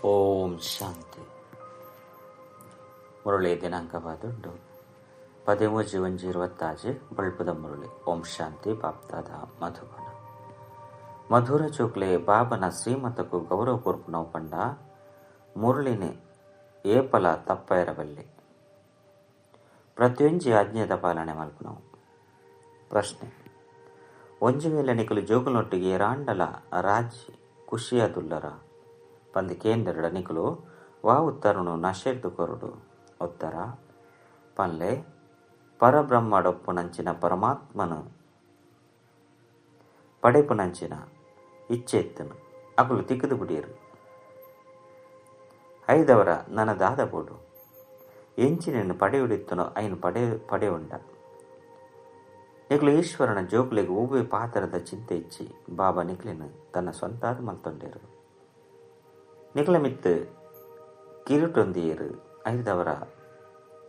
ಓಂ ಶಾಂತಿ. ಮುರಳಿ ದಿನಾಂಕವಾದುಂಡು 13/1/26 ಬಳ್ಪದ ಮುರಳಿ. ಓಂ ಶಾಂತಿ. ಬಾಪ್ದಾದ ಮಧುಬನ ಮಧುರ ಚೋಕ್ಲೆ ಬಾಬನ ಶ್ರೀಮತಕ್ಕೂ ಗೌರವಪೂರ್ವಕ ಪಂಡ ಮುರಳಿನಿ ಏಪಲ ತಪ್ಪ ಇರಬಲ್ಲೆ ಪ್ರತಿಯೊಂಜಿ ಆಜ್ಞೆದ ಪಾಲನೆ ಮಲ್ಪನವು. ಪ್ರಶ್ನೆ: ಒಂಜಿ ವೇಳೆ ನಿಕಲು ಜೋಗುಲೊಟ್ಟಿಗೆ ರಾಂಡಲ ರಾಜ್ ಖುಷಿಯಾದುಲ್ಲರ ಪಂದ್ ಕೇಂದ್ರಡ ನಿಕಲು ವಾ ಉತ್ತರನು ನಶೆರ್ದು ಕೊರಡು ಉತ್ತರ ಪನ್ಲೆ ಪರಬ್ರಹ್ಮಡೊಪ್ಪುನಂಚಿನ ಪರಮಾತ್ಮನು ಪಡೆಪುನಂಚಿನ ಇಚ್ಛೆತ್ತನು ಅಕುಲು ತಿಕ್ಕದು ಬಿಡಿಯರು ಐದವರ ನನದಾದ ಬೋಡು ಎಂಚಿನನ್ನು ಪಡೆಯುಡಿತ್ತನೋ ಐನು ಪಡೆಯುಂಡ ನಿಕ್ಲು ಈಶ್ವರನ ಜೋಗುಲಿಗೆ ಹೂವೆ ಪಾತ್ರದ ಚಿಂತೆ ಇಚ್ಚಿ ಬಾಬಾ ನಿಕ್ಲಿನ ತನ್ನ ಸ್ವಂತಾದ ಮಲ್ತೊಂಡೇರು ನಿಕ್ಲ ಮಿತ್ತು ಕಿರುಟೊಂದಿಯರು ಐದವರ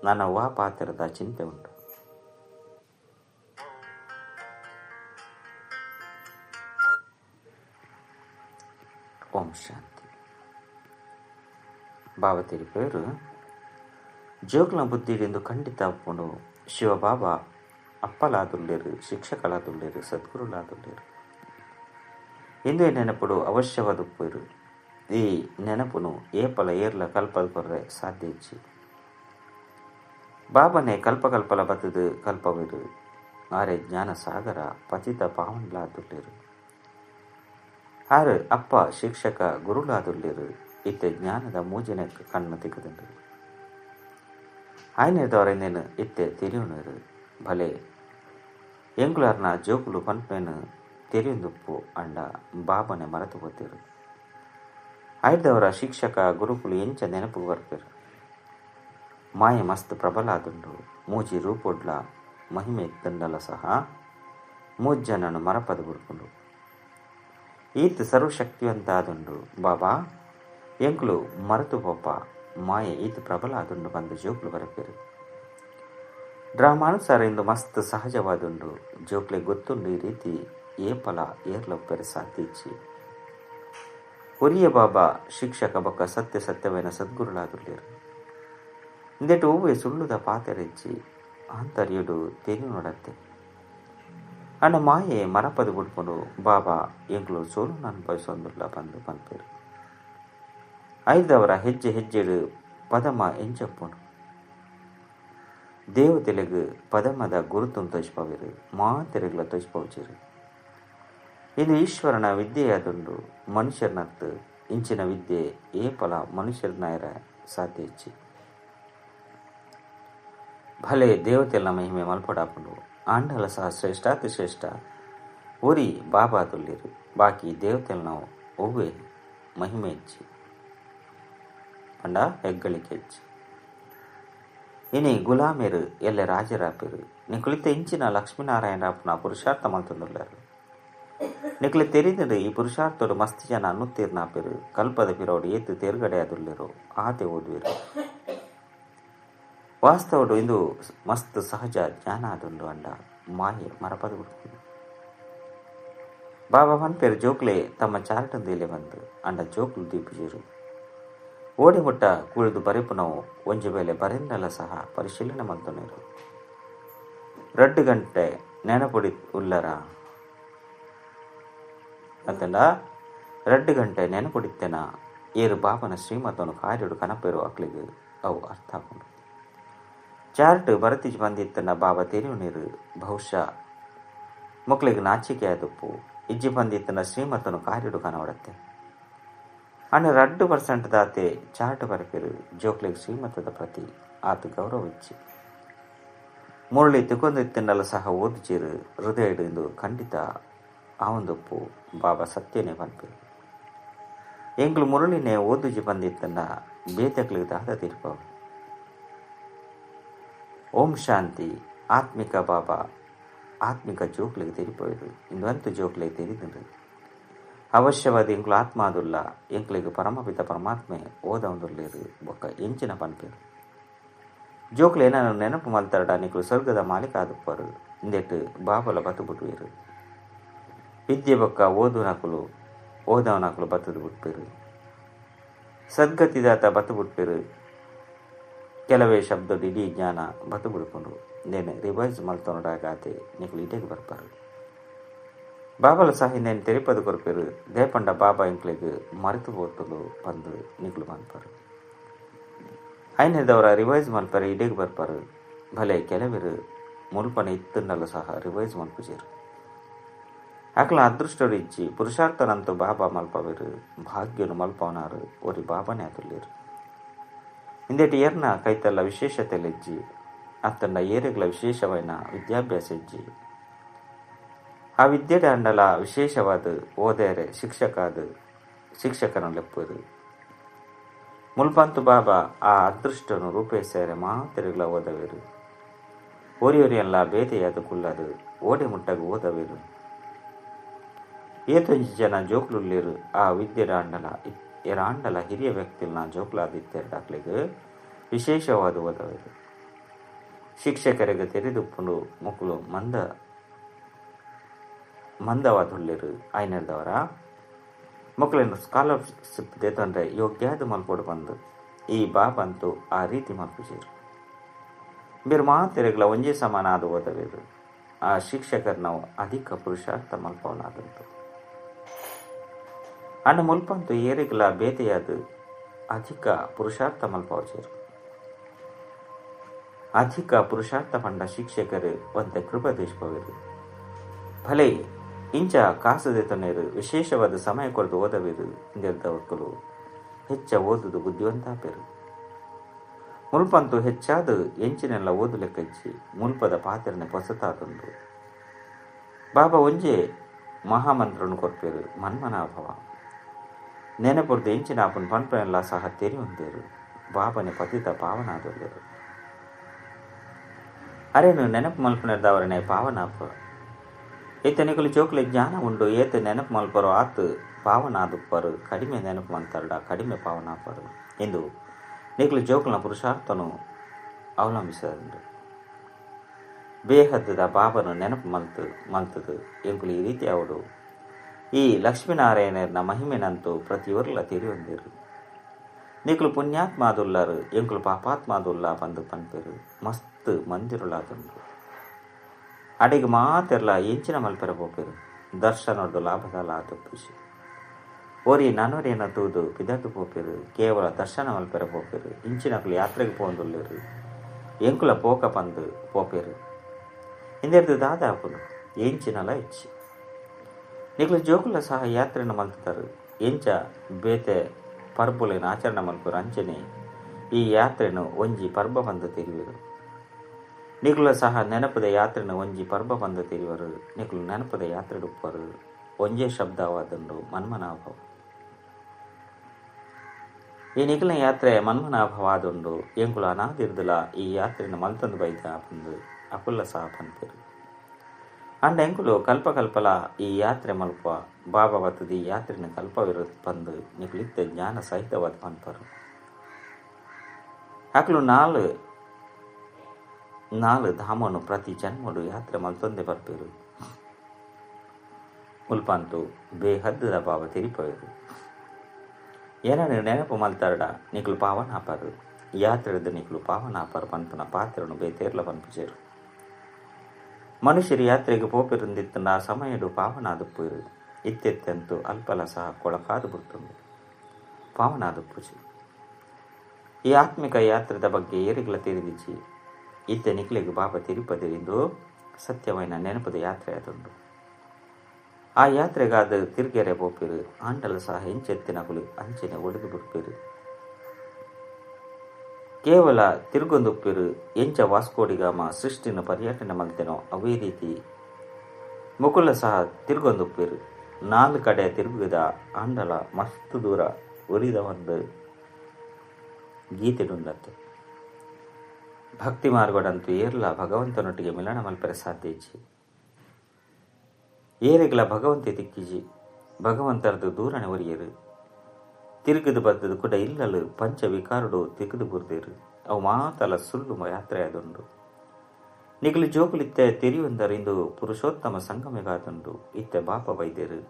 ನನ್ನ ವಾ ಪಾತ್ರದ ಚಿಂತೆ ಉಂಟು. ಓಂ ಶಾಂತಿ. ಬಾಬಾ ತಿರುಪೇರು ಜೋಗುಲ ಬುದ್ಧಿಡಿಂದು ಖಂಡಿತ ಒಪ್ಪುಂಡು ಶಿವಬಾಬಾ ಅಪ್ಪಲಾದುಳ್ಳೇರು, ಶಿಕ್ಷಕಲಾದುಳ್ಳೇರು, ಸದ್ಗುರುಲಾದುಳ್ಳೇರು ಇಂದು ನೆನಪುಡು ಅವಶ್ಯವಾದ ಉಪ್ಪೇರು. ಈ ನೆನಪುನು ಏಪಲ ಏರ್ಲ ಕಲ್ಪದ ಕೊರ್ರೆ ಸಾಧ್ಯ ಇಚ್ಚಿ ಬಾಬನೇ ಕಲ್ಪಕಲ್ಪಲ ಬತ್ತದು ಕಲ್ಪವಿರು ಆರೆ ಜ್ಞಾನ ಸಾಗರ ಪತಿತ ಪಾವನ್ಲಾದುಳ್ಳೇರು ಆರು ಅಪ್ಪ ಶಿಕ್ಷಕ ಗುರುಲಾದುಳ್ಳೇರು ಇತ್ತೆ ಜ್ಞಾನದ ಮೂಜಿನ ಕಣ್ಣು ತಿಕ್ಕದುಂಡು ಆಯ್ನೆದವರೆಂದೇನು ಇತ್ತೆ ತಿರಿಯುನರು ಭಲೆ ಎಂಗುಲಾರ್ನ ಜೋಕುಲು ಪನ್ಪೇನು ತೆರಿಯುಂದುಪ್ಪು ಅಂಡ ಬಾಬನೆ ಮರೆತು ಗೊತ್ತಿರು ಐದವರ ಶಿಕ್ಷಕ ಗುರುಕುಲು ಎಂಚ ನೆನಪು ಬರ್ಪೇರು ಮಾಯ ಮಸ್ತ್ ಪ್ರಬಲಾದುಂಡು ಮೂಜಿ ರೂಪೊಡ್ಲ ಮಹಿಮೆ ಇತ್ತಂಡಲ ಸಹ ಮೂಜ್ಜನನು ಮರಪದ ಬಿಡ್ಕೊಂಡು ಈತ್ ಸರ್ವಶಕ್ತಿವಂತ ಆದುಂಡು ಬಾಬಾ ಎಂಕುಲು ಮರೆತು ಪೋಪ ಮಾಯ ಈತ್ ಪ್ರಬಲ ಆದುಂಡು ಬಂದು ಜೋಕ್ಲು ಬರಪೇರು ಡ್ರಾಮಾನುಸಾರ ಇಂದು ಮಸ್ತ್ ಸಹಜವಾದುಂಡು ಜೋಕ್ಲೆ ಗೊತ್ತುಂಡು ಈ ರೀತಿ ಏಪಲ ಏರ್ಲೊಪ್ಪೆರೆ ಸಾಧಿಸಿ ಒರಿಯ ಬಾಬಾ ಶಿಕ್ಷಕ ಬೊಕ್ಕ ಸತ್ಯವೈನ ಸದ್ಗುರುಳಾದುಳ್ಳೇರು ಇಂದೆಟ್ಟು ಹೂವೆ ಸುಳ್ಳುದ ಪಾತೆರೆಚ್ಚಿ ಆಂತರ್ಯುಡು ತೆರಿ ನೋಡತ್ತೆ ಅಣ್ಣ ಮಾಯೆ ಮರಪದು ಬಿಡ್ಕೊಂಡು ಬಾಬಾ ಎಂಗ್ಳು ಸೋಲುನ ಅನುಭವಿಸೊಂದುಲ್ಲ ಬಂದು ಪನ್ಪೇರು ಐದವರ ಹೆಜ್ಜೆ ಹೆಜ್ಜೆಡು ಪದಮ ಎಂಚಪ್ಪುಂಡು ದೇವತೆಲೆಗು ಪದಮದ ಗುರುತು ತೋಚ್ಪವಿರು ಮಾತೆರೆಗ್ಲ ತೋಚ್ಪವುಚಿರು ಇದು ಈಶ್ವರನ ವಿದ್ಯೆಯಾದುಂಡು ಮನುಷ್ಯರ್ನತ್ತು ಇಂಚಿನ ವಿದ್ಯೆ ಏಪಲ ಮನುಷ್ಯರ್ನಾಯರ ಸಾಧ್ಯ ಇಚ್ಚಿ ಭಲೆ ದೇವತೆಲ್ಲ ಮಹಿಮೆ ಮಲ್ಪಡಾಪುಂಡು ಆಂಡಲ ಸಹ ಶ್ರೇಷ್ಠ ಅತಿ ಶ್ರೇಷ್ಠ ಒರಿ ಬಾಬಾ ತುಲ್ಲಿರು ಬಾಕಿ ದೇವತೆಲ್ಲ ನಾವು ಒವ್ವೆ ಮಹಿಮೆ ಹೆಚ್ಚಿ ಅಂಡ ಹೆಗ್ಗಳಿಕೆ ಹೆಚ್ಚಿ ಇನಿ ಗುಲಾಮೇರು ಎಲ್ಲ ರಾಜರಾಪಿರು ನೀ ಕುಳಿತ ಇಂಚಿನ ಲಕ್ಷ್ಮೀನಾರಾಯಣ ರಾಪನ ಪುರುಷಾರ್ಥ ಮಲ್ತೊಂದುಳ್ಳರು ನಿಕ್ಲೆ ತೆರಿದರು ಈ ಪುರುಷಾರ್ಥೋಡು ಮಸ್ತ್ ಜನ ಅನ್ನುತ್ತೀರ್ನಾಪಿರು ಕಲ್ಪದ ಪಿರೋಡು ಏತು ತೇರ್ಗಡೆಯಾದುಳ್ಳರು ಆತೆ ಓದುವಿರು ವಾಸ್ತವಡು ಇಂದು ಮಸ್ತ್ ಸಹಜ ಜ್ಞಾನ ಆದುಂಡು ಅಂಡ ಮಾಯೆ ಮರಪದ ಬಿಡ್ಕೊಂಡು ಬಾಬಾ ಪನ್ಪೇರು ಜೋಕ್ಲೆ ತಮ್ಮ ಚಾರ್ಟಂದಿಲೆ ಬಂದು ಅಂಡ ಜೋಕ್ಲು ದೀಪಿಜಿರು ಓಡಿ ಮುಟ್ಟ ಕುಳಿದು ಬರೆಪುನವು ಒಂಜಿ ವೇಳೆ ಬರೆಂಡಲ ಸಹ ಪರಿಶೀಲನೆ ಮಲ್ತೊನೆರು 2 ಗಂಟೆ ನೆನಪುಡಿ ಉಲ್ಲರ ಅತಂಡ 2 ಗಂಟೆ ನೆನಪುಡಿತ್ತೇನ ಏರು ಬಾಬನ ಶ್ರೀಮತನು ಕಾರ್ಯಡು ಕನಪೇರು ಅಕ್ಲಿಗೆ ಅವು ಅರ್ಥ ಹಾಕೊಂಡು ಚಾರ್ಟ್ ಬರತಿಜ್ ಬಂದಿತ್ತನ ಬಾಬಾ ತೆರಿವು ನೀರು ಬಹುಶಃ ಮಕ್ಕಳಿಗೆ ನಾಚಿಕೆ ಆದಪ್ಪು ಇಜ್ಜಿ ಬಂದಿತ್ತನ ಶ್ರೀಮತನು ಕಾರ್ಯಡು ಕನವಡತ್ತೆ ಅಣ್ಣ 2% ದಾತೆ ಚಾರ್ಟ್ ಬರಪೇರು ಜೋಕ್ಲಿಗೆ ಶ್ರೀಮತದ ಪ್ರತಿ ಆತ ಗೌರವ ಇಚ್ಚಿ ಮುರಳಿ ತಿಕ್ಕೊಂದಿತ್ತನಲ್ಲ ಸಹ ಓದಿಚಿರು ಹೃದಯ ಇಂದು ಖಂಡಿತ ಆವೊಂದಪ್ಪು ಬಾಬಾ ಸತ್ಯನೇ ಪನ್ಪೇರು ಎಂಗ್ಲು ಮುರಳಿನೇ ಓದುಜಿ ಬಂದಿತ್ತನ್ನ ಬೇತಕ್ಲಿಗೆ ದಾದ ತೀರ್ಪವು. ಓಂ ಶಾಂತಿ. ಆತ್ಮಿಕ ಬಾಬಾ ಆತ್ಮಿಕ ಜೋಕ್ಲಿಗೆ ತೆರಿಪೋಯಿರು ಇಂದುವಂತು ಜೋಕ್ಲಿಗೆ ತೆರಿದ್ರು ಅವಶ್ಯವಾದ ಎಂಕ್ಲು ಆತ್ಮ ಆದುಲ್ಲ ಎಂಕ್ಲಿಗೆ ಪರಮಪಿತ ಪರಮಾತ್ಮೆ ಓದೊಂದುಳ್ಳೇರು ಬೊಕ್ಕ ಎಂಚಿನ ಪನ್ಪೇರು ಜೋಕ್ಲೆ ಏನನ್ನು ನೆನಪು ಮಲ್ತರಡ ನಿಕ್ಲು ಸ್ವರ್ಗದ ಮಾಲೀಕ ಆದುಪ್ಪರು ಇಂದೆಟ್ಟು ಬಾಬಲ ಬತ್ತು ಬಿಟ್ಟುವಿರು ವಿದ್ಯೆ ಬೊಕ್ಕ ಓದವನಕುಲು ಬತ್ತದು ಬಿಟ್ಪೇರು ಸದ್ಗತಿದಾತ ಬತ್ತು ಬಿಡ್ಪಿರು ಕೆಲವೇ ಶಬ್ದಡು ಇಡೀ ಜ್ಞಾನ ಬತ್ತು ಬಿಡ್ಕೊಂಡು నేను రివైజ్ మల్తోనడాగాతే నీకు ఇంటికి ಬರ್ಪಾರು ಬಾಬಲ ಸಹ నేను ತೆರಿಪದು ಕೊರಪೇರು ದೇಪಂಡ ಬಾಬಾ ಇಂಕ್ಲೆಗ್ ಮರೆತು ಹೋತಲು ಬಂದು ನಿಗ್ಲು ಮಲ್ಪಾರು ಐನದವರ ರಿವೈಸ್ ಮಲ್ಪರೆ ಇಡೆಗೆ ಬರ್ಪಾರು ಭಲೆ ಕೆಲವರು ಮುಲ್ಪನ ಇತ್ತನ್ನಲು ಸಹ ರಿವೈಸ್ ಮಲ್ಪುಜೇರು ಅಕ್ಲ ಅದೃಷ್ಟರು ಇಚ್ಚಿ ಪುರುಷಾರ್ಥನಂತೂ ಬಾಬಾ ಮಲ್ಪವೇರು ಭಾಗ್ಯನು ಮಲ್ಪವನಾರು ಒರಿ ಬಾಬಾನೇ ಅದುಲ್ಲೇರು ಇಂದೇಟಿ ಏರ್ನ ಕೈತಲ್ಲ ವಿಶೇಷತೆಲೆಜ್ಜಿ అతన్న ఏరిగల విశేషమైన విద్యాభ్యాస ఇచ్చి ఆ విద్యడ అండల విశేషవాದ ಓದೇರೆ ಶಿಕ್ಷಕನ ಲೆಪ್ಪರು ಮುಲ್ಪಂತು ಬಾಬಾ ಆ ಅದೃಷ್ಟನು ರೂಪೇಸರೆ ಮಾತಿರಿಗಳ ಓದವೇರು ಓರಿಯೊರಿಯಲ್ಲ ಬೇತೆಯಾದ ಕುಲ್ಲರು ಓಡಿ ಮುಟ್ಟಗ ಓದವೇರು ಏತೊಂಜಿ ಜನ ಜೋಕ್ಲುಲ್ಲೇರು ಆ ವಿದ್ಯೆಡ ಅಂಡಲ ಎರಾಂಡಲ ಹಿರಿಯ ವ್ಯಕ್ತಿಲ್ನ ಜೋಕ್ಲಾದಿತ್ತೆರಡಾಕ್ಲಿಗೆ ವಿಶೇಷವಾದ ಓದವೇರು ಶಿಕ್ಷಕರಿಗೆ ತೆರೆದುಕೊಂಡು ಮಕ್ಕಳು ಮಂದವಾದುಳ್ಳೇರು ಐನರ್ದವರ ಮಕ್ಕಳನ್ನು ಸ್ಕಾಲರ್ಶಿಪ್ ದೇತಂದ್ರೆ ಯೋಗ್ಯಾದ ಮಲ್ಪೋಡು ಬಂದು ಈ ಬಾಬಂತೂ ಆ ರೀತಿ ಮಲ್ಪುಜೇರು మీరు ಮಾತೆರೆಗಳ ಒಂಜೇ ಸಮಾನಾದ ಓದವೇರು ಆ ಶಿಕ್ಷಕರು ನಾವು ಅಧಿಕ ಪುರುಷಾರ್ಥ ಮಲ್ಪವನಾದಂತು ಅಣ್ಣ ಮುಲ್ಪಂತೂ ಏರಿಗಳ ಬೇತೆಯಾದ ಅಧಿಕ ಪುರುಷಾರ್ಥ ಮಲ್ಪವಚೇರು ಅಧಿಕ ಪುರುಷಾರ್ಥ ಪಂಡ ಶಿಕ್ಷಕರು ಒಂದ ಕೃಪದೇಶಪವೇರು ಭಲೆ ಇಂಚ ಕಾಸದೆತನೇರು ವಿಶೇಷವಾದ ಸಮಯ ಕೊರದು ಓದವೇರು ಇಂದಿರ್ದವಕ್ಕಲು ಹೆಚ್ಚ ಓದುದು ಬುದ್ಧಿವಂತಾಪೇರು ಮುಲ್ಪಂತೂ ಹೆಚ್ಚಾದ ಎಂಚಿನೆಲ್ಲ ಓದು ಲೆಕ್ಕಚ್ಚಿ ಮುಲ್ಪದ ಪಾತ್ರನೆ ಹೊಸತಾದೊಂದು ಬಾಬಾ ಒಂಜೆ ಮಹಾಮಂತ್ರನು ಕೊರ್ಪೇರು ಮನ್ಮನಾಭವ ನೆನಪುರ್ದು ಎಂಚಿನ ಆಪನ್ ಪನ್ಪನೆಲ್ಲ ಸಹ ತೆರಿ ಹೊಂದೇರು ಬಾಬನೆ ಪತಿತ ಪಾವನಾದೊಲ್ಲೇರು ಅರೇನು ನೆನಪು ಮಲ್ಪನದವರನೆ ಪಾವನಾಪ ಈತ ನಿಕಲು ಜೋಕ್ಲೆ ಜ್ಞಾನ ಉಂಡು ಏತ ನೆನಪು ಮಲ್ಪರು ಆತು ಪಾವನಾದುಪ್ಪರು ಕಡಿಮೆ ನೆನಪು ಮಂತರ್ಡ ಕಡಿಮೆ ಪಾವನಾಪರು ಎಂದು ನಿಕಲು ಜೋಕ್ಲನ ಪುರುಷಾರ್ಥನು ಅವಲಂಬಿಸಿದರು ಬೇಹದ್ದದ ಬಾಬನು ನೆನಪು ಮಲ್ತದು ಎಂಕುಲು ಈ ರೀತಿ ಅವಡು ಈ ಲಕ್ಷ್ಮೀನಾರಾಯಣನ ಮಹಿಮೆನಂತೂ ಪ್ರತಿಯೊರ್ಲ ತಿಳಿಯೊಂದಿರು నీకులు పుణ్యాత్మాదుల్లారు ఎంకులు పాపాత్మాదుల్లా పందు పనిపేరు మస్తు మందిరులాదుండు అడిగి మాತೆರ್ಲ ಎಂಚಿನ ಮಲ್ಪೆರಬೋಪೇರು ದರ್ಶನೊಡ್ದು ಲಾಭದಲಾದುಪ್ಪುಸಿ ಓರಿ ನನ್ನೊರೇನ ತೂದು ಪಿದಟ್ಟು ಪೋಪೇರು ಕೇವಲ ದರ್ಶನ ಮಲ್ಪೆರಬೋಪೇರು ಇಂಚಿನಕುಲು ಯಾತ್ರೆಗೆ ಪೋಂದುಲ್ಲೇರು ಎಂಕುಲ ಪೋಕ ಪಂದು ಪೋಪೇರು ಇಂದೆರ್ದು ದಾದಾಪುಲು ಎಂಚಿನಲ ಇಚ್ಚಿ నీకులు జోకుల సహ యాత్రను మలుపుతారు ఎంచ ಬೇತೆ ಪರ್ಬುಲಿನ ಆಚರಣೆ ಮಲ್ಪರು ಅಂಚನೆ ಈ ಯಾತ್ರೆನು ಒಂಜಿ ಪರ್ಬ ಬಂದು ತಿರುವರು ನಿಕುಲ ಸಹ ನೆನಪದ ಯಾತ್ರೆನು ಒಂಜಿ ಪರ್ಬ ಬಂದು ತಿರುವರು ನಿಕುಲು ನೆನಪದ ಯಾತ್ರೆ ಉಪ್ಪರು ಒಂಜೇ ಶಬ್ದವಾದಂಡು ಮನ್ಮನಾಭವ ಈ ನಿಖಿಲ ಯಾತ್ರೆ ಮನ್ಮನಾಭವಾದುಂಡು ಎಂಕುಲು ಅನಾದಿರ್ದುಲ ಈ ಯಾತ್ರೆನು ಮಲ್ತಂದು ಬೈದ ಬಂದು ಅಕುಲ್ಲ ಸಹ ಪಂಪಿರು ಅಂಡ ಎಂಕುಲು ಕಲ್ಪಕಲ್ಪಲ ಈ ಯಾತ್ರೆ ಮಲ್ಪ ಬಾಬಾ ಬತ್ತದ ಈ ಯಾತ್ರೆನ ಕಲ್ಪವಿರು ಬಂದು ನಿಕ್ಲಿತ್ತ ಜ್ಞಾನ ಸಹಿತವಾದ ಪನ್ಪರು ಅಕ್ಲು ನಾಲ್ ಧಾಮನು ಪ್ರತಿ ಜನ್ಮಡು ಯಾತ್ರೆ ಮಲ್ತೊಂದೆ ಬರ್ಪೇರು ಮುಲ್ಪಂತು ಬೇಹದ್ದದ ಭಾವ ತಿರಿಪವೇರು ಏನನ್ನು ನೆನಪು ಮಲ್ತಾರಡ ನಿಕ್ಲು ಪಾವನಾಪರು ಯಾತ್ರೆದ ನಿಕ್ಲು ಪಾವನಾಪರು ಪನ್ಪನ ಪಾತ್ರನು ಬೇತೇರ್ಲ ಪನ್ಪುಜೇರು ಮನುಷ್ಯರು ಯಾತ್ರೆಗೆ ಪೋಪಿರುಂದಿತ್ತನ ಸಮಯಡು ಪಾವನಾದುಪ್ಪುರು ಇತ್ತೆತ್ತಂತೂ ಅಲ್ಪಲ ಸಹ ಕೊಳಕಾದು ಬಿಡ್ತುಂಡು ಪಾವನಾದುಪ್ಪುಜಿ ಈ ಆತ್ಮಿಕ ಯಾತ್ರೆದ ಬಗ್ಗೆ ಏರಿಗಳ ತಿಳಿದಿಚ್ಚಿ ಇತ್ತೆ ನಿಕ್ಲಿಗೆ ಬಾಬಾ ತಿರುಪತಿರಿಂದು ಸತ್ಯమైన ನೆನಪದ ಯಾತ್ರೆ ಅದುಂಡು ಆ ಯಾತ್ರೆಗಾದ ತಿರ್ಗೆರೆ ಪೋಪಿರು ಆಂಡಲ ಸಹ ಹೆಂಚೆತ್ತಿನಗುಲು ಅಂಚನೆ ಒಡೆದು ಬಿಡ್ಪಿರು ಕೇವಲ ತಿರುಗೊಂದುಪ್ಪಿರು ಎಂಚ ವಾಸ್ಕೋಡಿಗಾಮ ಸೃಷ್ಟಿನ ಪರ್ಯಟನೆ ಮಲ್ತೆನೋ ಅವೇ ರೀತಿ ಮುಕುಲ ಸಹ ತಿರುಗೊಂದುಪ್ಪಿರು ನಾಲ್ಕು ಕಡೆ ತಿರುಗಿದ ಆಂಡಲ ಮಸ್ತು ದೂರ ಉರಿದ ಒಂದು ಗೀತೆಡುಂಡತ್ತೆ ಭಕ್ತಿ ಮಾರ್ಗಡಂತೂ ಏರ್ಲ ಭಗವಂತನೊಟ್ಟಿಗೆ ಮಿಲನ ಮಲ್ಪರೆ ಸಾಧ್ಯ ಇಚ್ಚಿ ಏರೆಗಳ ಭಗವಂತೆ ತಿಕ್ಕಿಜಿ ಭಗವಂತರದು ದೂರನೆ ಒರಿಯರು ತಿರುಗಿದು ಬರ್ತದು ಕೂಡ ಇಲ್ಲಲು ಪಂಚ ವಿಕಾರುಡು ತಿರುಗಿದು ಬುರ್ದೇರು ಅವು ಮಾತಲ ಸುಳ್ಳು ಯಾತ್ರೆ ಆದುಂಡು ನಿಗಲು ಜೋಕುಲಿತ್ತೆ ತೆರಿಯೊಂದರಿಂದು ಪುರುಷೋತ್ತಮ ಸಂಗಮೆಗಾದುಂಡು ಇತ್ತೆ ಬಾಪ ಬೈದೇರು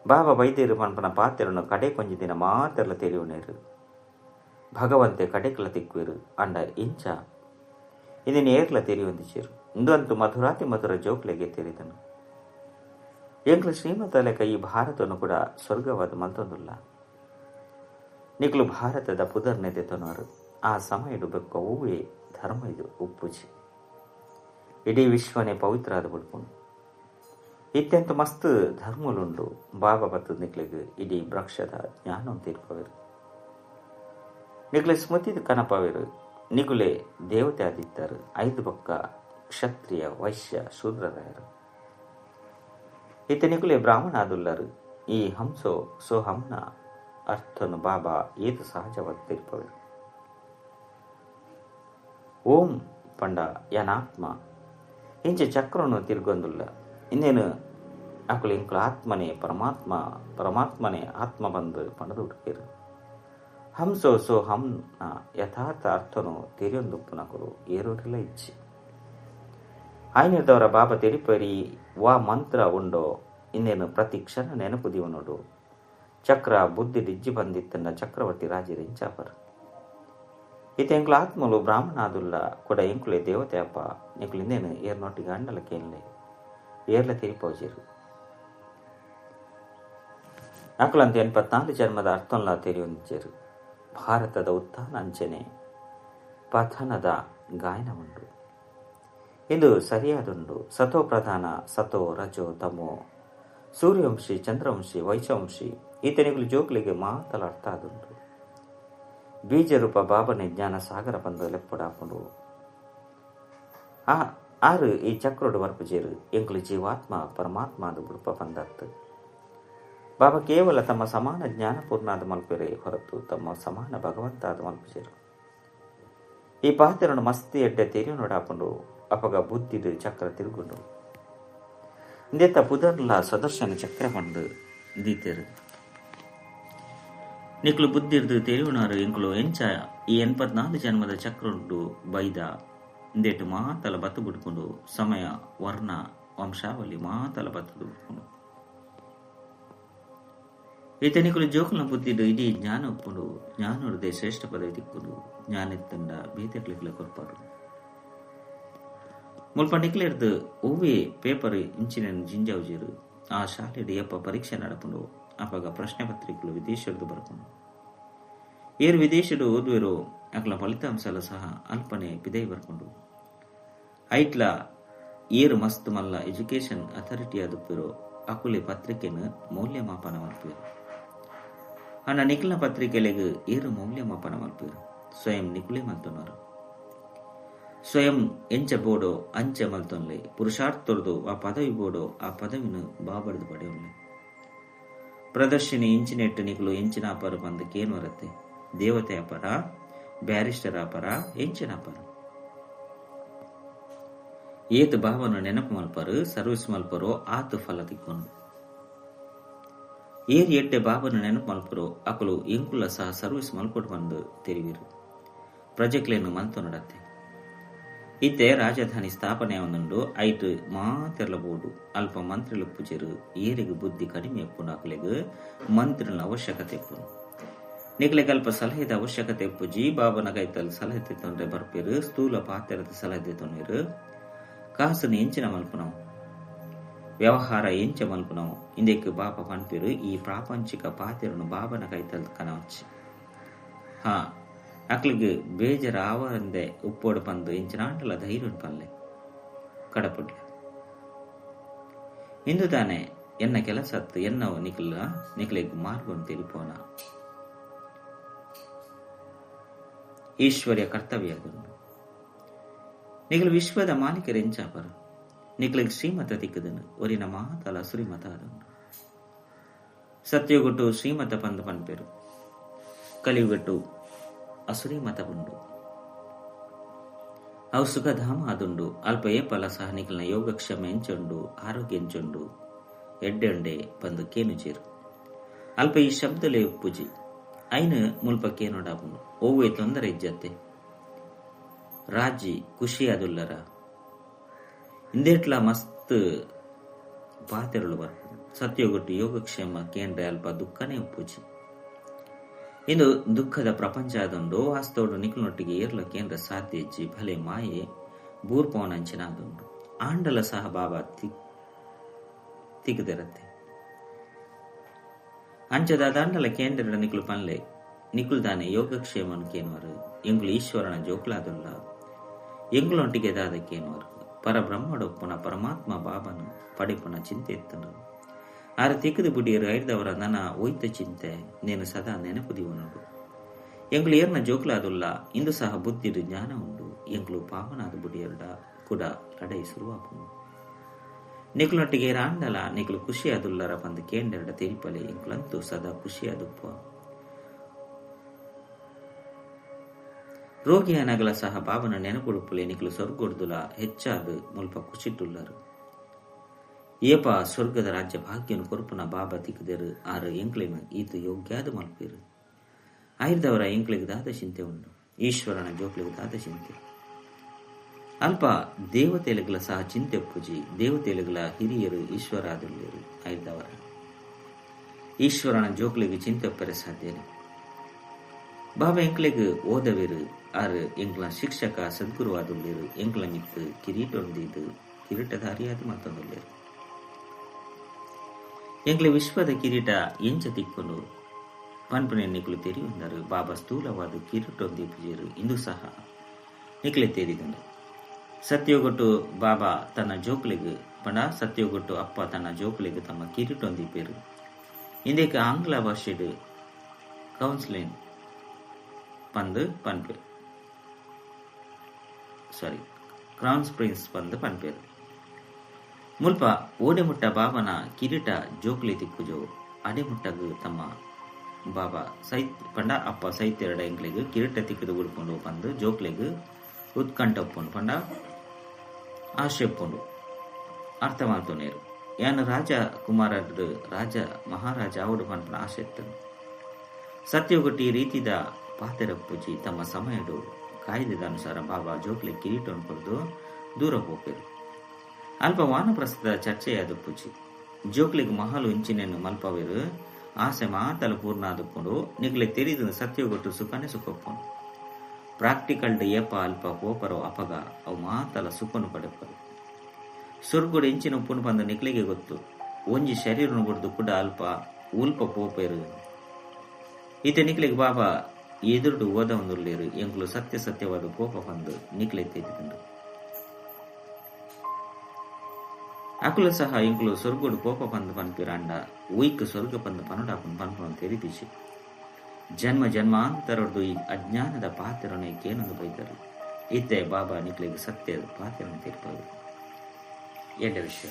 ಬಾಬಾ ವೈದ್ಯರು ಪನ್ಪನ ಪಾತ್ರೆಯನ್ನು ಕಡೆ ಕೊಂಚ ದಿನ ಮಾತೆಲ್ಲ ತೆರಿಯುನೇರು. ಭಗವಂತೆ ಕಡೆಕಲ ತಿಕ್ಕುವೆರು ಅಂಡ ಇಂಚ ಇದನ್ನ ಏರ್ಲ ತೆರಿಯೊಂದಿಚೇರು. ಇಂದು ಮಧುರಾತಿ ಮಧುರ ಜೋಕ್ಲೆಗೆ ತೆರಿದನು. ಎಂಕ್ಲು ಶ್ರೀಮತ ಲೆಕ್ಕ ಈ ಭಾರತವನ್ನು ಕೂಡ ಸ್ವರ್ಗವಾದ ಮಲ್ತೊಂದುಲ್ಲ. ನಿಕ್ಲು ಭಾರತದ ಪುದರ್ನೆದೆ ತೊನರು ಆ ಸಮಯಡು ಬೆಕ್ಕ ಹೂವೇ ಧರ್ಮ ಇದು ಉಪ್ಪುಜಿ ಇಡೀ ವಿಶ್ವನೇ ಪವಿತ್ರ ಆದ ಬಿಡ್ಕೊಂಡು ಇತ್ತೆಂತ ಮಸ್ತ್ ಧರ್ಮಲುಂಡು. ಬಾಬಾ ಬತ್ತದ ನಿಕ್ಲಿಗೆ ಇಡೀ ವೃಕ್ಷದ ಜ್ಞಾನ ತೀರ್ಪವೇರು. ನಿಕ್ಲೆ ಸ್ಮೃತಿದ ಕನಪವೇರು. ನಿಗುಲೆ ದೇವತೆ ಆದಿತ್ತರು. 5 ಬೊಕ್ಕ ಕ್ಷತ್ರಿಯ ವೈಶ್ಯ ಶೂದ್ರರಾಯರು. ಇತ್ತ ನಿಗುಲೆ ಬ್ರಾಹ್ಮಣ ಆದುಲ್ಲರು. ಈ ಹಂಸೋ ಸೋ ಹಂನ ಅರ್ಥನು ಬಾಬಾ ಏದು ಸಹಜವಾದ ತೀರ್ಪವೇರು. ಓಂ ಪಂಡ ಯನಾತ್ಮ ಇಂಚೆ ಚಕ್ರನು ತಿರ್ಗೊಂದುಲ್ಲ. ಇನ್ನೇನು ಅಕುಲು ಇಂಕುಲ ಆತ್ಮನೇ ಪರಮಾತ್ಮನೇ ಆತ್ಮ ಬಂದು ಪಣದು ಹುಡುಕಿರು. ಹಂಸೋ ಸೋ ಹಂನ ಯಥಾರ್ಥ ಅರ್ಥನು ತೆರಿಯೊಂದುಪ್ಪು ನಕಲು ಏರೋರಿಲ್ಲ ಇಚ್ಛೆ ಆಯ್ನಿರ್ದವರ ಬಾಬಾ ತೆರಿಪರಿ ವಾ ಮಂತ್ರ ಉಂಡೋ ಇನ್ನೇನು ಪ್ರತಿ ಕ್ಷಣ ನೆನಪುದಿವ ನೋಡು. ಚಕ್ರ ಬುದ್ಧಿ ಡಿಜ್ಜಿ ಬಂದಿತ್ತನ್ನ ಚಕ್ರವರ್ತಿ ರಾಜರು ಇಂಚಾಪರು. ಇತ ಎಂಕ್ಲ ಆತ್ಮಲು ಬ್ರಾಹ್ಮಣ ಆದುಲ್ಲ ಕೂಡ ಎಂಕುಲೆ ದೇವತೆ ಅಪ್ಪ ನಿಕ್ಲು ಇನ್ನೇನು ಏರ್ನೊಟ್ಟಿಗೆ ಅಂಡಲ ಕೇಳಲೆ ಏರ್ಲ ತೆರಿಪೋಜಿರು. ಅಕಲಂತ 84 ಜನ್ಮದ ಅರ್ಥಂಲ ತೆರಿಯೊಂದಿಚೇರು. ಭಾರತದ ಉತ್ಥಾನ ಅಂಚನೆ ಪಥನದ ಗಾಯನ ಉಂಡು. ಇದು ಸರಿಯಾದುಂಡು. ಸತೋ ಪ್ರಧಾನ ಸತೋ ರಜೋ ತಮೋ ಸೂರ್ಯವಂಶಿ ಚಂದ್ರವಂಶಿ ವೈಶವಂಶಿ ಈತನಿಗಳು ಜೋಕ್ಲಿಗೆ ಮಾತಲ ಅರ್ಥ ಆದುಂಡು. ಬೀಜರೂಪ ಬಾಬನೆ ಜ್ಞಾನ ಸಾಗರ ಬಂದು ಲೆಪ್ಪಡಾಕೊಂಡು ಆರು ಈ ಚಕ್ರೋಡು ವರ್ಪುಜೇರು ಎಂಕುಲು ಜೀವಾತ್ಮ ಪರಮಾತ್ಮ ಅದು ಬುಡುಪ ಬಂದತ್ತು. ಬಾಬಾ ಕೇವಲ ತಮ್ಮ ಸಮಾನ ಜ್ಞಾನಪೂರ್ಣಾದ ಮಲ್ಪೆರೆ ಹೊರತು ತಮ್ಮ ಸಮಾನ ಭಗವಂತ ಆದ ಮಲ್ಪುಜೇರು. ಈ ಪಾತ್ರನು ಮಸ್ತಿ ಎಡ್ಡೆ ತೆರಿಯು ನೋಡಾಕೊಂಡು ಅಪಗ ಬುದ್ಧಿದು ಚಕ್ರ ತಿರುಗುಂಡು ಇಂದೆತ್ತ ಪುದರ್ಲ ಸದರ್ಶನ ಚಕ್ರ ಪಂಡು ದೀತೆರು. ನಿಕ್ಲು ಬುದ್ಧಿರ್ದು ತೆರಿಯುನಾರು ಎಂಕುಲು ಎಂಚ ಈ 84 ಜನ್ಮದ ಚಕ್ರುಂಡು ಬೈದ ಇಂದೇಟು ಮಾತಲ ಬತ್ತು ಬಿಡ್ಕೊಂಡು ಸಮಯ ವರ್ಣ ವಂಶಾವಳಿ ಮಾತಲ ಬತ್ತು ಬಿಡ್ಕೊಂಡು ಈತನಿಕಲು ಜೋಕುಲ ಬುದ್ಧಿಡು ಇಡೀ ಜ್ಞಾನ ಒಪ್ಪುಂಡು ಜ್ಞಾನೋಡದೆ ಶ್ರೇಷ್ಠ ಪದವಿ ತಿಕ್ಕೊಂಡು ಜ್ಞಾನೆತ್ತಂಡ ಬೀತೆಕ್ಲಿಕ್ಲ ಕೊರ್ಪಾರು ಮುಲ್ಪ ನಿಕ್ಲೆರ್ದು ಹೂವೇ ಪೇಪರ್ ಇಂಚಿನ ಜಿಂಜಾವುಜೀರು ಆ ಶಾಲೆಡು ಎಪ್ಪ ಪರೀಕ್ಷೆ ನಡಪುಂಡು ಅಪಗ ಪ್ರಶ್ನೆ ಪತ್ರಿಕೆಗಳು ವಿದೇಶದ್ದು ಬರ್ಕೊಂಡು ಏರು ವಿದೇಶಡು ಓದುವೆರೋ ಅಕ್ಲ ಫಲಿತಾಂಶಲ ಸಹ ಅಲ್ಪನೆ ಪಿದೈ ಬರ್ಕೊಂಡು ಐಟ್ಲ ಏರು ಮಸ್ತ್ ಮಲ್ಲ ಎಜುಕೇಶನ್ ಅಥಾರಿಟಿ ಆದುಪ್ಪಿರೋ ಅಕುಲೆ ಪತ್ರಿಕೆನ ಮೌಲ್ಯಮಾಪನ ಮಲ್ಪೇರು. ಅನ್ನ ನಿಖಿಲ ಪತ್ರಿಕೆಲೆಗೆ ಏರು ಮೌಲ್ಯಮಾಪನ ಮಲ್ಪೇರು. ಸ್ವಯಂ ನಿಖುಲೆ ಮಲ್ತೊನರು ಸ್ವಯಂ ಎಂಚ ಬೋಡೋ ಅಂಚ ಮಲ್ತೊನ್ಲೆ ಪುರುಷಾರ್ಥೊರ್ದು ಆ ಪದವಿ ಬೋಡೋ ಆ ಪದವಿನ ಬಾಬಡ್ದು ಪಡೆಯೊನ್ಲೆ ಪ್ರದರ್ಶಿನಿ ಇಂಚಿನೆಟ್ಟು ನಿಖಲು ಎಂಚಿನ ಅಪರ ಬಂದಕ್ಕೆ ಏನು ಬರುತ್ತೆ. ದೇವತೆ ಅಪರ ಬ್ಯಾರಿಸ್ಟರ್ ಅಪರ ಎಂಚಿನ ಅಪರ ಏತು ಭಾವನ ನೆನಪು ಮಲ್ಪರು ಸರ್ವಿಸ್ ಮಲ್ಪರೋ ಆತು ಫಲ ತಿಕ್ಕೊಂಡು ಏರು ಎಡ್ಡೆ ಬಾಬನ ನೆನಪು ಮಲ್ಪರೋ ಅಕಲು ಎಂಕುಲ ಸಹ ಸರ್ವಿಸ್ ಮಲ್ಕೊಟ್ಟು ಬಂದು ತೆರಿವಿರು ಪ್ರಾಜೆಕ್ಟ್ಲೇನು ಮಲ್ತು ನಡತ್ತೆ. ಇತ್ತೆ ರಾಜಧಾನಿ ಸ್ಥಾಪನೆ ಅವನುಂಡು ಐಟು ಮಾತೆರ್ಲಬಹುದು ಅಲ್ಪ ಮಂತ್ರಿಲು ಪೂಜೆರು ಏರಿಗೆ ಬುದ್ಧಿ ಕಡಿಮೆ ಎಪ್ಪುಂಡು ಅಕಲೆಗೆ ಮಂತ್ರಿನ ಅವಶ್ಯಕತೆ ಎಪ್ಪುನು ನಿಕ್ಲೆಗೆ ಅಲ್ಪ ಸಲಹೆದ ಅವಶ್ಯಕತೆ ಎಪ್ಪುಜಿ ಬಾಬನ ಕೈತಲ್ಲಿ ಸಲಹೆ ತೆತ್ತೊಂಡ್ರೆ ಬರ್ಪೇರು ಸ್ಥೂಲ ಪಾತ್ರದ ಸಲಹೆ ತೆತ್ತೊಂಡಿರು ಕಾಸನ್ನು ಎಂಚಿನ ಮಲ್ಪುನವು ವ್ಯವಹಾರ ಎಂಚ ಮಲ್ಪುನವು ಇಂದಕ್ಕೆ ಬಾಪ ಪನ್ಪೇರು ಈ ಪ್ರಾಪಂಚಿಕ ಪಾತ್ರೆಯನ್ನು ಬಾಬನ ಕೈತಲ್ಲಿ ಕನವಚ್ಚಿ ಹಾ ಅಕ್ಲಿಗೆ ಬೇಜರ ಆವರಂದೆ ಉಪ್ಪೋಡು ಪಂದು ಇಂಚಿನಾಂಟಲ ಧೈರ್ಯ ಪಲ್ಲೆ ಕಡಪುಡ್ಲೆ ಇಂದು ತಾನೆ ಎನ್ನ ಕೆಲಸತ್ತು ಎನ್ನವ ನಿಖಲಿಗೆ ಮಾರ್ಗವನ್ನು ತಿಳಿಪೋಣ ಈಶ್ವರ್ಯ ಕರ್ತವ್ಯಗೊಂಡು ನಿಖಲು ವಿಶ್ವದ ಮಾಲೀಕರು ಎಂಚಾಪರು ನಿಖಲಿಗೆ ಶ್ರೀಮತ ತಿಕ್ಕದನು ಒರಿನ ಮಾತಲ ಸುರಿಮತ ಅದನ್ನು ಸತ್ಯಗೊಟ್ಟು ಶ್ರೀಮತ ಪಂದು ಪನ್ಪೇರು ಕಲಿಯುಗಟ್ಟು ಅಸುರಿ ಮತ ಉಂಡು ಅವು ಸುಖಧಾಮ ಅದುಂಡು ಅಲ್ಪ ಏಪಲ ಸಹ ನಿಖಲ್ನ ಯೋಗಕ್ಷಮ ಎಂಚುಂಡು ಆರೋಗ್ಯ ಎಂಚುಂಡು ಎಡ್ಡೆಂಡೆ ಬಂದು ಕೇನುಚೇರು ಅಲ್ಪ ಈ ಶಬ್ದಲೇ ಉಪ್ಪುಜಿ ಐನು ಮುಲ್ಪ ಕೇನೋಡಾಪುಂಡು ಓವೇ ತೊಂದರೆ ಇಜ್ಜತ್ತೆ ರಾಜಿ ಖುಷಿ ಅದುಲ್ಲರ ಇಂದೇಟ್ಲ ಮಸ್ತ್ ಪಾತೆರಳು ಬರ್ಪುಂಡು ಸತ್ಯೋಗೊಟ್ಟು ಯೋಗಕ್ಷೇಮ ಕೇಂದ್ರ ಅಲ್ಪ ದುಃಖನೇ ಉಪ್ಪುಜಿ. ಇಂದು ದುಃಖದ ಪ್ರಪಂಚದುಂಡು ವಾಸ್ತವಡು ನಿಖಲೊಟ್ಟಿಗೆ ಏರ್ಲ ಕೇಂದ್ರ ಸಾಧ್ಯ ಇಜ್ಜಿ ಭಲೆ ಮಾಯೆ ಬೂರ್ಪವನಂಚಿನಾದುಂಡು ಆಂಡಲ ಸಹ ಬಾಬಾ ತಿಗದಿರತ್ತೆ ಅಂಚದ ದಾಂಡಲ ಕೇಂದ್ರ ನಿಖಲು ಪನ್ಲೆ ನಿಖುಲ್ ದಾನೆ ಯೋಗಕ್ಷೇಮನ್ ಕೇನ್ವರು ಎಂಗುಲು ಈಶ್ವರನ ಜೋಕ್ಲಾದುಲ್ಲ ಎಂಗುಲೊಂಟಿಗೆ ದಾದ ಕೇನ್ವರು ಪರಬ್ರಹ್ಮಡೊಪ್ಪುನ ಪರಮಾತ್ಮ ಬಾಬನು ಪಡಿಪುನ ಚಿಂತೆ ಎತ್ತನು ಆರ ತಿಕ್ಕದು ಬುಡಿಯರು ಐದವರ ನನ ಒಯ್ತ ಚಿಂತೆ ನೇನು ಸದಾ ನೆನಪುದಿವನುಡು ಎಂಗುಲು ಏರ್ನ ಜೋಕ್ಲಾದುಲ್ಲ ಇಂದು ಸಹ ಬುದ್ಧಿಡು ಜ್ಞಾನ ಉಂಡು ಎಂಗುಲು ಪಾವನಾದ ಬುಡಿಯರುಡ ಕೂಡ ಲಡೈ ಶುರುವಾಪುನು ನಿಖಲೊಟ್ಟಿಗೆ ರಾಂಡಲ ನಿಖಲು ಖುಷಿಯಾದುಲ್ಲರ ಬಂದು ಕೇಂದ್ರಡ ತಿರುಪಲೆ ಎಂಗುಲಂತೂ ಸದಾ ಖುಷಿಯಾದುಪ್ಪ ರೋಗಿಯ ನಗಲ ಸಹ ಬಾಬನ ನೆನಪುಡುಪುಲೆ ನಿಖಲು ಸ್ವರ್ಗೊಡ್ದುಲ ಹೆಚ್ಚಾದು ಮುಲ್ಪ ಖುಷಿಟ್ಟುಲ್ಲರು ಏಪ ಸ್ವರ್ಗದ ರಾಜ್ಯ ಭಾಗ್ಯನು ಕೊರುಪುನ ಬಾಬಾ ತಿಕ್ಕದರು ಆರು ಎಂಕ್ಲೆನು ಈತು ಯೋಗ್ಯಾದ ಮಲ್ಪಿರು ಆಯ್ದವರ ಎಂಕ್ಲೆಗೆ ದಾದ ಚಿಂತೆ ಉಂಡು ಈಶ್ವರನ ಜೋಕ್ಲೆಗೆ ದಾದ ಚಿಂತೆ ಅಲ್ಪ ದೇವತೆಲೆಗಳ ಸಹ ಚಿಂತೆ ಪೂಜಿ ದೇವತೆಲೆಗಳ ಹಿರಿಯರು ಈಶ್ವರಾದುಲ್ಯರು ಆಯ್ದವರ ಈಶ್ವರನ ಜೋಕ್ಲೆಗೆ ಚಿಂತೆ ಒಪ್ಪರೆ ಸಾಧ್ಯನೇ ಬಾಬಾ ಎಂಕ್ಲೆಗೆ ಓದವಿರು ಆರು ಎಂಕ್ಲ ಶಿಕ್ಷಕ ಸದ್ಗುರುವಾದುಲ್ಯರು ಎಂಕ್ಲ ಮಿತ್ತು ಕಿರೀಟೊಂದಿದ್ದು ಕಿರೀಟಧಾರಿಯಾದ ಮತ್ತೊಂದುಲ್ಯರು ಎಂಕ್ಲೆ ವಿಶ್ವದ ಕಿರೀಟ ಎಂಚ ತಿಕ್ಕೊಂಡು ಪನ್ಪನೆ ನಿಖಲು ತೆರಿಯುಂದರು ಬಾಬಾ ಸ್ಥೂಲವಾದ ಕಿರೀಟೊಂದಿಪ್ಪುಜೇರು ಇಂದು ಸಹ ನಿಖಲೆ ತೆರಿದುಂಡು ಸತ್ಯೋಗೊಟ್ಟು ಬಾಬಾ ತನ್ನ ಜೋಕ್ಲೆಗೆ ಪಂಡ ಸತ್ಯೋಗೊಟ್ಟು ಅಪ್ಪ ತನ್ನ ಜೋಕ್ಲೆಗೆ ತಮ್ಮ ಕಿರೀಟೊಂದಿಪ್ಪೇರು ಇಂದೇಕ ಆಂಗ್ಲ ಭಾಷೆಡು ಕೌನ್ಸಿಲಿಂಗ್ ಪಂದು ಪನ್ಪೆ ಕ್ರೌನ್ಸ್ ಪ್ರಿನ್ಸ್ ಪಂದು ಪನ್ಪೇರು ಮುಲ್ಪ ಓಡೆಮುಟ್ಟ ಬಾಬನ ಕಿರೀಟ ಜೋಕ್ಲೆ ತಿಕ್ಕುಜೋ ಅಡೆಮುಟ್ಟಗು ತಮ್ಮ ಬಾಬಾ ಪಂಡ ಅಪ್ಪ ಸೈತ್ಯರಡ ಎಂಕ್ಲೆಗೆ ಕಿರೀಟ ತಿಕ್ಕದು ಉಡ್ಕೊಂಡು ಬಂದು ಜೋಕ್ಲೆಗೆ ಉತ್ಕಂಠ ಒಪ್ಪುಂಡು ಪಂಡ ಆಶೆ ಒಪ್ಪುಂಡು ಅರ್ಥ ಮಾಡ್ತೋನೇರು ಯಾನು ರಾಜ ಕುಮಾರರು ರಾಜ ಮಹಾರಾಜ ಅವಡು ಪಂಪನ ಆಶೆ ಎತ್ತನು ಸತ್ಯೋಗೊಟ್ಟಿ ರೀತಿದ ಪಾತೆರ ಪೂಜಿ ತಮ್ಮ ಸಮಯಡು ಕಾಯ್ದೆದ ಅನುಸಾರ ಬಾಬಾ ಜೋಕ್ಲೆ ಕಿರೀಟವನ್ನು ಕೊಡ್ದು ದೂರ ಹೋಗ್ಬೇಕು ಅಲ್ಪ ವಾನಪ್ರಸ್ಥದ ಚರ್ಚೆಯಾದ ಪೂಜಿ ಜೋಕ್ಲಿಗೆ ಮಹಲು ಇಂಚಿನೇನು ಮಲ್ಪವೇರು ಆಸೆ ಮಾತಲು ಪೂರ್ಣ ಆದುಕೊಂಡು ನಿಗ್ಲೆ ತೆರಿದು ಸತ್ಯೋಗೊಟ್ಟು ಸುಖನೇ ಸುಖಪ್ಪನು ಪ್ರಾಕ್ಟಿಕಲ್ ಏಪ ಅಲ್ಪ ಪೋಪರೋ ಅಪಗ ಅವು ಮಾತಲ ಸುಖನು ಪಡೆಪರು ಸುರ್ಗುಡು ಇಂಚಿನ ಉಪ್ಪುನು ಬಂದ ನಿಕ್ಲಿಗೆ ಗೊತ್ತು ಒಂಜಿ ಶರೀರನು ಬಡ್ದು ಕೂಡ ಅಲ್ಪ ಉಲ್ಪ ಪೋಪೇರು ಈತ ನಿಕ್ಲಿಗೆ ಬಾಬಾ ಎದುರುಡು ಓದ ಒಂದುಳ್ಳೇರು ಎಂಕ್ಲು ಸತ್ಯವಾದ ಪೋಪ ಬಂದು ನಿಕ್ಲೆ ತೆಗೆದುಕೊಂಡು ಅಕುಲ ಸಹ ಎಂಕ್ಲು ಸ್ವರ್ಗುಡು ಪೋಪ ಬಂದು ಪನ್ಪಿರಾಂಡ ಉಯ್ಕ್ ಸ್ವರ್ಗ ಬಂದು ಪನಡಾಪನ್ ಪನ್ಪನು ತೆರಿದಿಸಿ ಜನ್ಮ ಜನ್ಮಾಂತರದ್ದು ಈ ಅಜ್ಞಾನದ ಪಾತ್ರನೇ ಕೇನೊಂದು ಬೈದರು ಇತ್ತೆ ಬಾಬಾ ನಿಕ್ಲಿಗೆ ಸತ್ಯದ ಪಾತ್ರವನ್ನು ತೀರ್ಪರು ಎಡ್ಡ ವಿಷಯ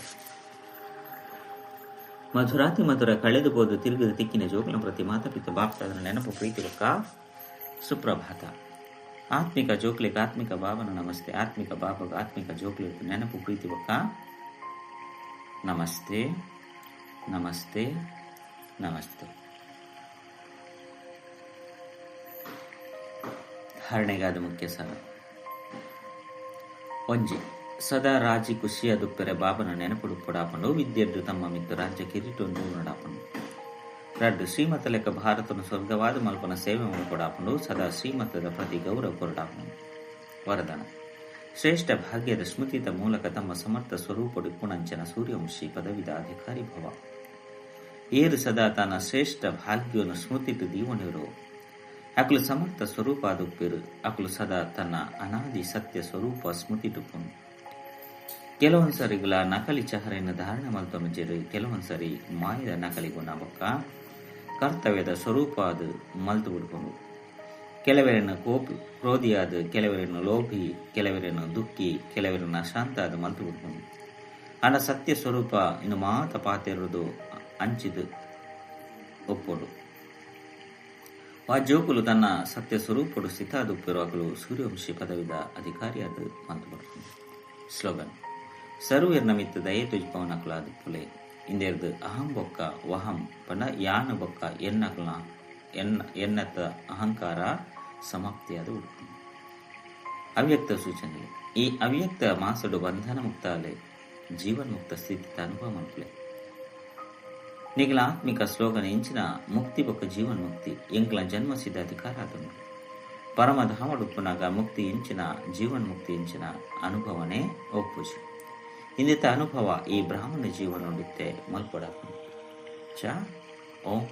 ಮಧುರಾತಿ ಮಧುರ ಕಳೆದು ಬೋದು ತಿರುಗಿದ ತಿಕ್ಕಿನ ಜೋಗನ ಪ್ರತಿ ಮಾತಪಿತ ಬಾಪ್ತಾದರ ನೆನಪು ಪ್ರೀತಿ ಬಕ್ಕ ಸುಪ್ರಭಾತ ಆತ್ಮಿಕ ಜೋಕ್ಲಿಗೆ ಆತ್ಮಿಕ ಬಾಬನ ನಮಸ್ತೆ ಆತ್ಮಿಕ ಬಾಬಾಗ ಆತ್ಮಿಕ ಜೋಕ್ಲಿಗೆ ನೆನಪು ಪ್ರೀತಿ ಬಕ್ಕ ನಮಸ್ತೆ ನಮಸ್ತೆ ನಮಸ್ತೆ. ಹರಣೆಗಾದ ಮುಖ್ಯ ಸಾರ ಒಂಜಿ ಸದಾ ರಾಜಿ ಖುಷಿಯ ದುಪ್ಪೆರೆ ಬಾಬನ ನೆನಪುಡು ಕೊಡಾಪಂಡು ವಿದ್ಯಾರ್ಥಿ ತಮ್ಮ ಮಿತ್ತು ರಾಜ್ಯ ಕಿರೀಟೊಂದು ನಡಾಪಂಡು ರಡ್ಡು ಶ್ರೀಮತ ಲೆಕ್ಕ ಭಾರತನು ಸ್ವರ್ಗವಾದ ಮಲ್ಪನ ಸೇವೆ ಕೊಡಾಪಂಡು ಸದಾ ಶ್ರೀಮತದ ಪ್ರತಿ ಗೌರವ ಕೊರಡಾಪಂಡು ವರದಾನ ಶ್ರೇಷ್ಠ ಭಾಗ್ಯದ ಸ್ಮೃತಿದ ಮೂಲಕ ತಮ್ಮ ಸಮರ್ಥ ಸ್ವರೂಪಡು ಪುಣಂಚನ ಸೂರ್ಯವಂಶಿ ಪದವಿದ ಅಧಿಕಾರಿ ಭವ ಏರು ಸದಾ ತನ್ನ ಶ್ರೇಷ್ಠ ಭಾಗ್ಯವನ್ನು ಸ್ಮೃತಿಟ್ಟು ದೀವನಿರು ಅಕಲು ಸಮರ್ಥ ಸ್ವರೂಪ ಆದುಪ್ಪೇರು ಅಕಲು ಸದಾ ತನ್ನ ಅನಾದಿ ಸತ್ಯ ಸ್ವರೂಪ ಸ್ಮೃತಿಟುಪ್ಪುನು ಕೆಲವೊಂದ್ಸರಿಗಳ ನಕಲಿ ಚಹರೆಯನ್ನು ಧಾರಣೆ ಮಲ್ತನು ಜೇರು ಕೆಲವೊಂದ್ಸರಿ ಮಾಯದ ನಕಲಿಗೂ ನಬಕ್ಕ ಕರ್ತವ್ಯದ ಸ್ವರೂಪ ಅದು ಮಲ್ತು ಬಿಡ್ಕೊಂಡು ಕೆಲವರನ್ನು ಕ್ರೋಧಿಯಾದ ಕೆಲವರನ್ನು ಲೋಭಿ ಕೆಲವರನ್ನು ದುಃಖಿ ಕೆಲವರನ್ನು ಶಾಂತ ಅದು ಮಲ್ತು ಬಿಡ್ಕೊಂಡು ಅನ್ನ ಸತ್ಯ ಸ್ವರೂಪ ಇನ್ನು ಮಾತ ಪಾತಿರುವುದು ಅಂಚಿದು ಒಪ್ಪೋಡು ಆ ಜೋಕುಲು ತನ್ನ ಸತ್ಯ ಸ್ವರೂಪಡು ಸ್ಥಿತಾದುಪ್ಪಿರುವಾಗಲು ಸೂರ್ಯವಂಶಿ ಪದವಿದ ಅಧಿಕಾರಿಯಾದ ಮಲ್ತು ಬಿಡ್ಕೊಂಡು ಸ್ಲೋಗನ್ ಸರ್ವೇರ್ನ ಮಿತ್ತು ದಯೆ ತುಜ್ಪವನಕಲಾದ ಪುಲೆ ಇಂದೇರ್ದು ಅಹಂ ಬೊಕ್ಕ ವಹಂ ಪಂಡ ಯಾನ ಬೊಕ್ಕ ಎನ್ನಕಲ ಎನ್ನತ್ತ ಅಹಂಕಾರ ಸಮಾಪ್ತಿಯಾದ ಉಡುಪು ಅವ್ಯಕ್ತ ಸೂಚನೆ ಈ ಅವ್ಯಕ್ತ ಮಾಸಡು ಬಂಧನ ಮುಕ್ತ ಅಲೆ ಜೀವನ್ ಮುಕ್ತ ಸ್ಥಿತಿ ಅನುಭವ ಮನ್ಪಲೆ ನಿಗಲ ಆತ್ಮಿಕ ಸ್ಲೋಗನ್ ಎಂಚಿನ ಮುಕ್ತಿ ಬೊಕ್ಕ ಜೀವನ್ ಮುಕ್ತಿ ಎಂಕ್ಲ ಜನ್ಮಸಿದ್ಧ ಅಧಿಕಾರ ಅದನ್ನು ಪರಮಧಾಮ ಉಪ್ಪುನಾಗ ಮುಕ್ತಿ ಎಂಚಿನ ಜೀವನ್ ಮುಕ್ತಿ ಎಂಚಿನ ಅನುಭವನೇ ಒಪ್ಪುಜಿ ಇಂದಿತ ಅನುಭವ ಈ ಬ್ರಾಹ್ಮಣ ಜೀವನ ನೋಡಿತ್ತೆ ಮಲ್ಪಡ ಚ ಓಂ